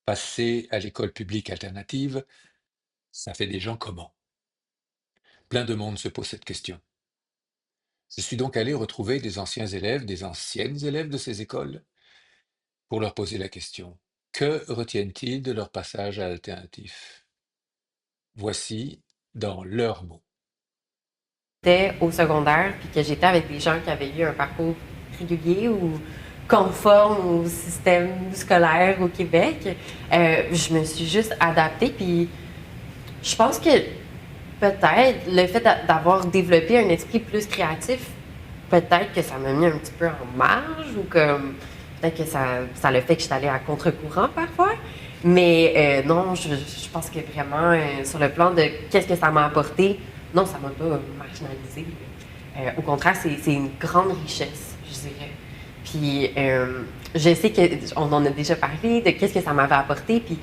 Passer à l'école publique alternative, ça fait des gens comment? Plein de monde se pose cette question. Je suis donc allé retrouver des anciens élèves, des anciennes élèves de ces écoles, pour leur poser la question. Que retiennent-ils de leur passage à alternatif? Voici dans leurs mots. J'étais au secondaire puis que j'étais avec des gens qui avaient eu un parcours régulier ou conforme au système scolaire au Québec, je me suis juste adaptée. Puis je pense que peut-être le fait d'avoir développé un esprit plus créatif, peut-être que ça m'a mis un petit peu en marge ou comme peut-être que ça le fait que je suis allée à contre-courant parfois. Mais non, je pense que vraiment, sur le plan de qu'est-ce que ça m'a apporté, non, ça m'a pas marginalisée. Au contraire, c'est une grande richesse, je dirais. Puis je sais qu'on en a déjà parlé de qu'est-ce que ça m'avait apporté. Puis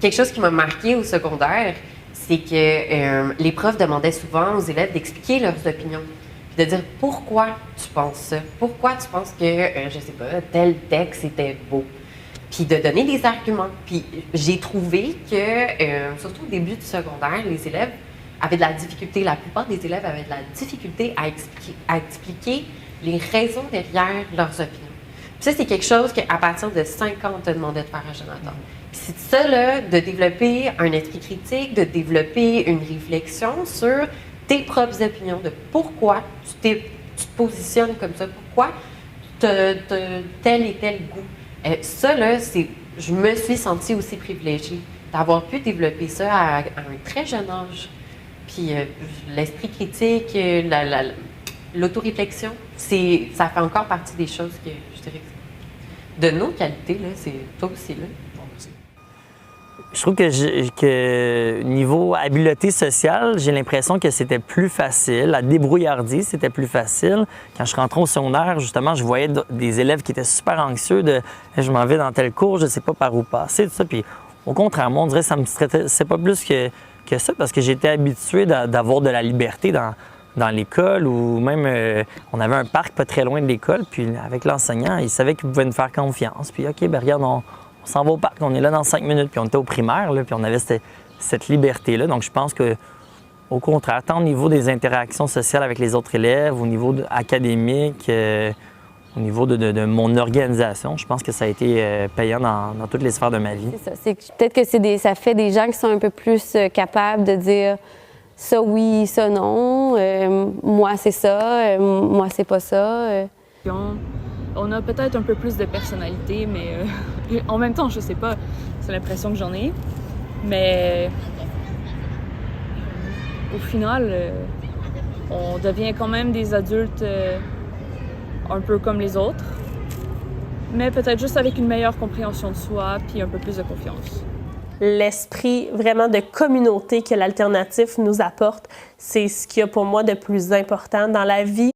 quelque chose qui m'a marqué au secondaire, c'est que les profs demandaient souvent aux élèves d'expliquer leurs opinions, puis de dire pourquoi tu penses ça, pourquoi tu penses que, je sais pas, tel texte était beau, puis de donner des arguments. Puis j'ai trouvé que, surtout au début du secondaire, les élèves avaient de la difficulté, la plupart des élèves avaient de la difficulté à expliquer les raisons derrière leurs opinions. Puis ça, c'est quelque chose qu'à partir de 5 ans, on te demandait de faire à Jonathan. Puis c'est ça, là, de développer un esprit critique, de développer une réflexion sur tes propres opinions, de pourquoi tu te positionnes comme ça, pourquoi tu as tel et tel goût. Ça, là, je me suis sentie aussi privilégiée d'avoir pu développer ça à un très jeune âge. Puis l'esprit critique, l'autoréflexion, ça fait encore partie des choses que je dirais de nos qualités, là, c'est toi aussi, là. Je trouve que niveau habileté sociale, j'ai l'impression que c'était plus facile. La débrouillardise, c'était plus facile. Quand je rentrais au secondaire, justement, je voyais des élèves qui étaient super anxieux de « je m'en vais dans tel cours, je ne sais pas par où passer », tout ça. Puis au contraire, moi, on dirait que ça me stressait pas plus que ça parce que j'étais habitué d'avoir de la liberté dans l'école ou même on avait un parc pas très loin de l'école. Puis avec l'enseignant, il savait qu'il pouvait nous faire confiance. Puis OK, ben regarde, on s'en va au parc, on est là dans 5 minutes, puis on était au primaire, là, puis on avait cette liberté-là. Donc, je pense qu'au contraire, tant au niveau des interactions sociales avec les autres élèves, au niveau académique, au niveau de mon organisation, je pense que ça a été payant dans toutes les sphères de ma vie. C'est ça. Peut-être que ça fait des gens qui sont un peu plus capables de dire ça oui, ça non, moi c'est ça, moi c'est pas ça. On a peut-être un peu plus de personnalité, mais en même temps, je sais pas, c'est l'impression que j'en ai. Mais au final, on devient quand même des adultes un peu comme les autres, mais peut-être juste avec une meilleure compréhension de soi puis un peu plus de confiance. L'esprit vraiment de communauté que l'alternatif nous apporte, c'est ce qu'il y a pour moi de plus important dans la vie.